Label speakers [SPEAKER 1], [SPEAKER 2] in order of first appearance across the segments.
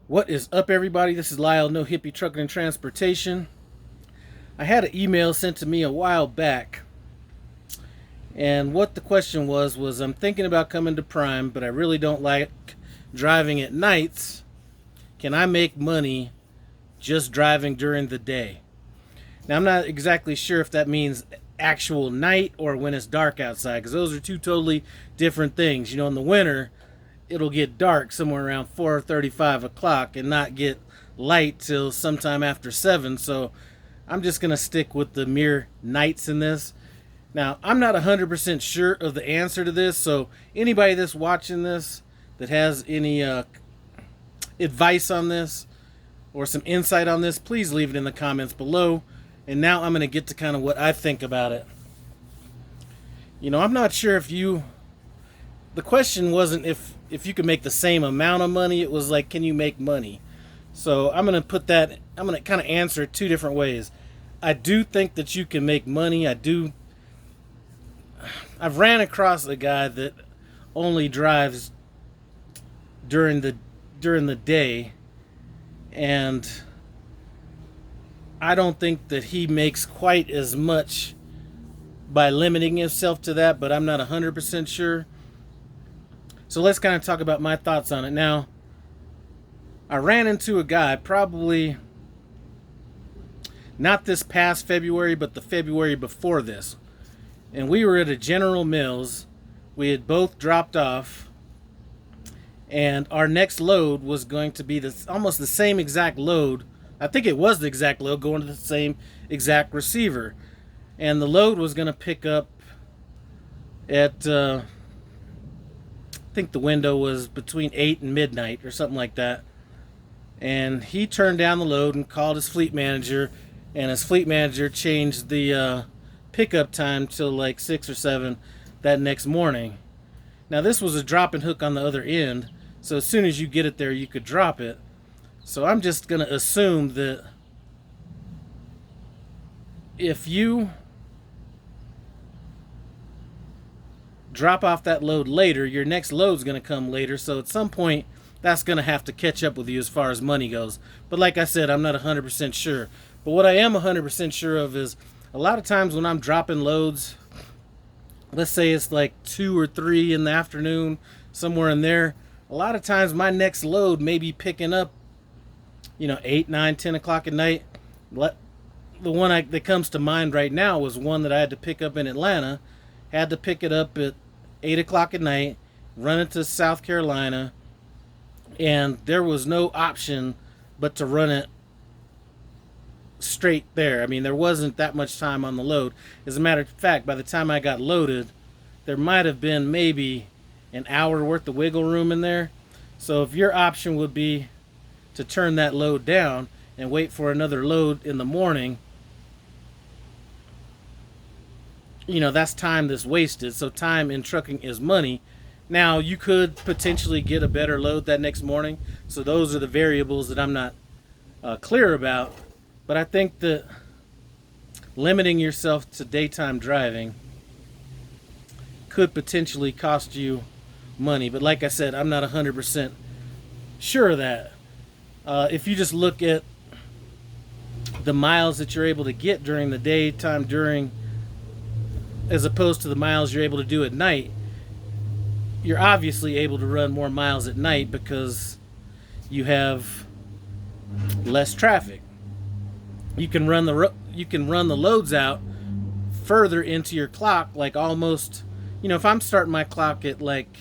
[SPEAKER 1] What is up, everybody? This is Lyle, No Hippie Trucking and Transportation. I had an email sent to me a while back, and what the question was I'm thinking about coming to Prime, but I really don't like driving at nights. Can I make money just driving during the day? Now, I'm not exactly sure if that means actual night or when it's dark outside, because those are two totally different things. In the winter, it'll get dark somewhere around 4:35 o'clock and not get light till sometime after 7. So I'm just going to stick with the mere nights in this. Now, I'm not 100% sure of the answer to this, so anybody that's watching this that has any advice on this or some insight on this, please leave it in the comments below. And now I'm going to get to kind of what I think about it. I'm not sure if the question wasn't if you could make the same amount of money. It was like, can you make money? So I'm going to kind of answer it two different ways. I do think that you can make money. I've ran across a guy that only drives during the day, and I don't think that he makes quite as much by limiting himself to that, but I'm not 100% sure. So let's kind of talk about my thoughts on it. Now, I ran into a guy probably not this past February, but the February before this. And we were at a General Mills. We had both dropped off, and our next load was going to be almost the same exact load. I think it was the exact load going to the same exact receiver. And the load was going to pick up at I think the window was between 8 and midnight or something like that. And he turned down the load and called his fleet manager, and his fleet manager changed the pickup time till like 6 or 7 that next morning. Now, this was a drop and hook on the other end, so as soon as you get it there, you could drop it. So I'm just going to assume that if you drop off that load later, your next load's going to come later, so at some point that's going to have to catch up with you as far as money goes. But like I said, I'm not 100% sure. But what I am 100% sure of is a lot of times when I'm dropping loads, let's say it's like 2 or 3 in the afternoon, somewhere in there, a lot of times my next load may be picking up 8, 9, 10 o'clock at night. The one that comes to mind right now was one that I had to pick up in Atlanta. Had to pick it up at 8 o'clock at night, run it to South Carolina, and there was no option but to run it straight there. I mean, there wasn't that much time on the load. As a matter of fact, by the time I got loaded, there might have been maybe an hour worth of wiggle room in there. So if your option would be to turn that load down and wait for another load in the morning, that's time that's wasted. So time in trucking is money. Now, you could potentially get a better load that next morning. So those are the variables that I'm not clear about. But I think that limiting yourself to daytime driving could potentially cost you money. But like I said, I'm not 100% sure of that. If you just look at the miles that you're able to get during the daytime as opposed to the miles you're able to do at night, you're obviously able to run more miles at night because you have less traffic. You can run the loads out further into your clock, like almost, if I'm starting my clock at like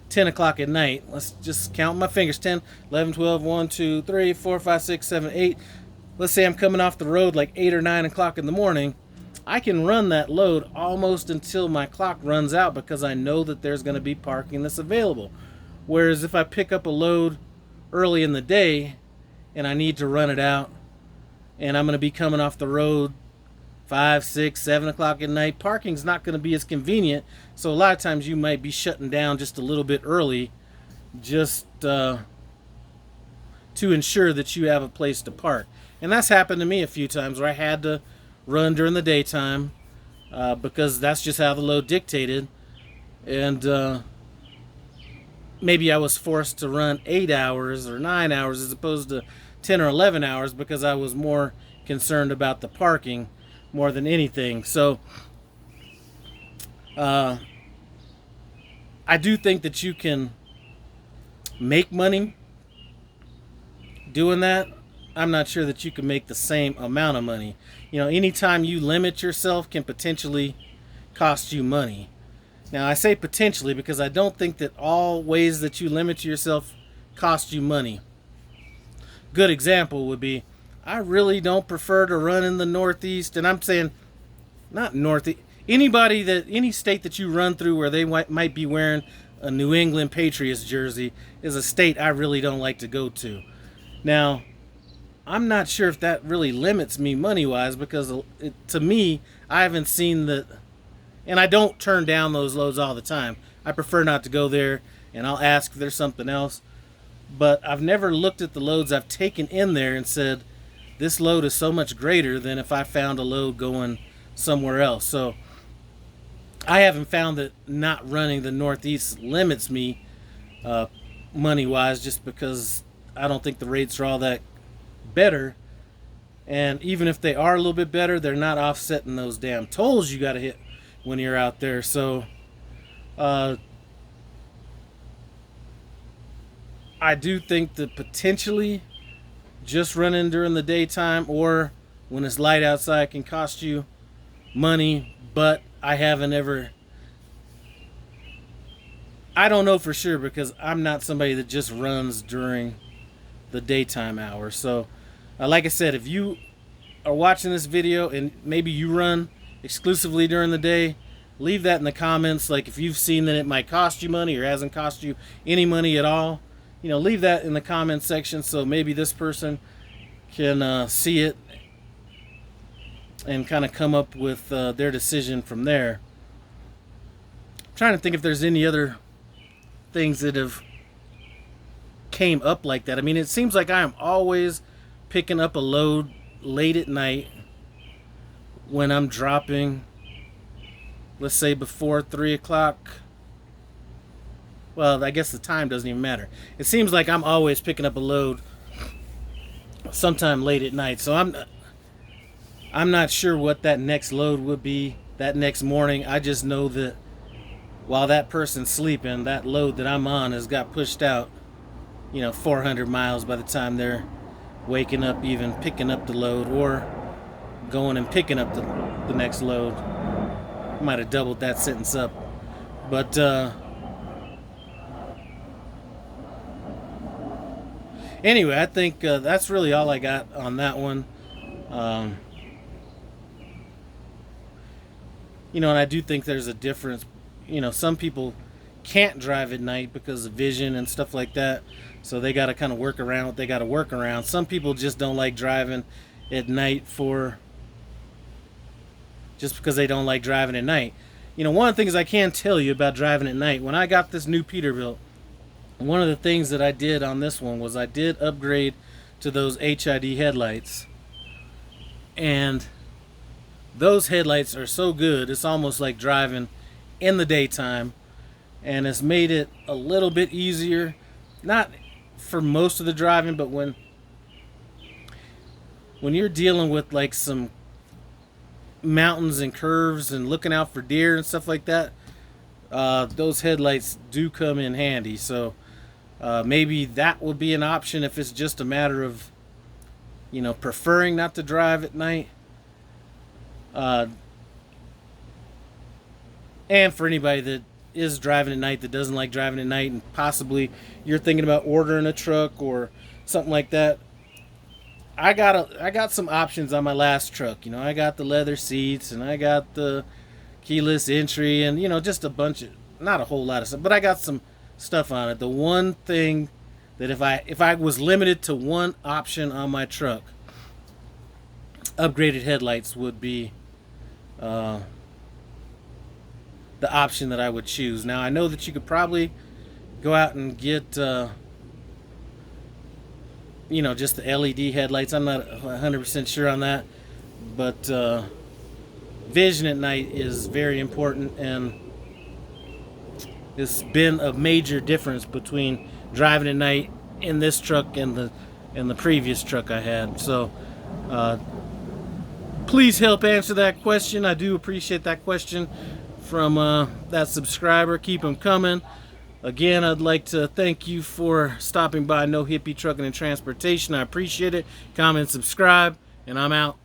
[SPEAKER 1] 10 o'clock at night, let's just count my fingers, 10, 11, 12, 1, 2, 3, 4, 5, 6, 7, 8. Let's say I'm coming off the road like 8 or 9 o'clock in the morning. I can run that load almost until my clock runs out because I know that there's going to be parking that's available. Whereas if I pick up a load early in the day and I need to run it out and I'm going to be coming off the road 5, 6, 7 o'clock at night, parking's not going to be as convenient. So a lot of times you might be shutting down just a little bit early just to ensure that you have a place to park. And that's happened to me a few times where I had to run during the daytime because that's just how the load dictated. And maybe I was forced to run 8 hours or 9 hours as opposed to 10 or 11 hours because I was more concerned about the parking more than anything. So I do think that you can make money doing that. I'm not sure that you can make the same amount of money. Anytime you limit yourself can potentially cost you money. Now, I say potentially because I don't think that all ways that you limit yourself cost you money. Good example would be, I really don't prefer to run in the Northeast, and I'm saying not Northeast. Any state that you run through where they might be wearing a New England Patriots jersey is a state I really don't like to go to. Now, I'm not sure if that really limits me money-wise because to me, I haven't seen the... And I don't turn down those loads all the time. I prefer not to go there, and I'll ask if there's something else. But I've never looked at the loads I've taken in there and said, this load is so much greater than if I found a load going somewhere else. So I haven't found that not running the Northeast limits me money-wise, just because I don't think the rates are all that better. And even if they are a little bit better, they're not offsetting those damn tolls you got to hit when you're out there. So I do think that potentially just running during the daytime or when it's light outside can cost you money, but I don't know for sure because I'm not somebody that just runs during the daytime hours. So like I said, if you are watching this video and maybe you run exclusively during the day, leave that in the comments. Like if you've seen that it might cost you money or hasn't cost you any money at all, leave that in the comment section so maybe this person can see it and kind of come up with their decision from there. I'm trying to think if there's any other things that have came up like that. I mean, it seems like I am always picking up a load late at night when I'm dropping, let's say before 3 o'clock. Well, I guess the time doesn't even matter. It seems like I'm always picking up a load sometime late at night. So I'm not sure what that next load would be that next morning. I just know that while that person's sleeping, that load that I'm on has got pushed out, 400 miles by the time they're waking up, even picking up the load or going and picking up the next load. Might have doubled that sentence up. But anyway, I think that's really all I got on that one. And I do think there's a difference. Some people can't drive at night because of vision and stuff like that. So they got to kind of work around what they got to work around. Some people just don't like driving at night just because they don't like driving at night. One of the things I can tell you about driving at night, when I got this new Peterbilt, one of the things that I did on this one was I did upgrade to those HID headlights. And those headlights are so good, it's almost like driving in the daytime. And it's made it a little bit easier, not for most of the driving, but when you're dealing with like some mountains and curves and looking out for deer and stuff like that, those headlights do come in handy. So maybe that would be an option if it's just a matter of preferring not to drive at night. And for anybody that is driving at night that doesn't like driving at night, and possibly you're thinking about ordering a truck or something like that, I got some options on my last truck. I got the leather seats and I got the keyless entry and just a bunch of, not a whole lot of stuff, but I got some stuff on it. The one thing that if I was limited to one option on my truck, upgraded headlights would be the option that I would choose. Now I know that you could probably go out and get just the LED headlights. I'm not 100% sure on that, but vision at night is very important, and It's been a major difference between driving at night in this truck and the previous truck I had. So please help answer that question. I do appreciate that question from that subscriber. Keep them coming. Again, I'd like to thank you for stopping by No Hippie Trucking and Transportation. I appreciate it. Comment, subscribe, and I'm out.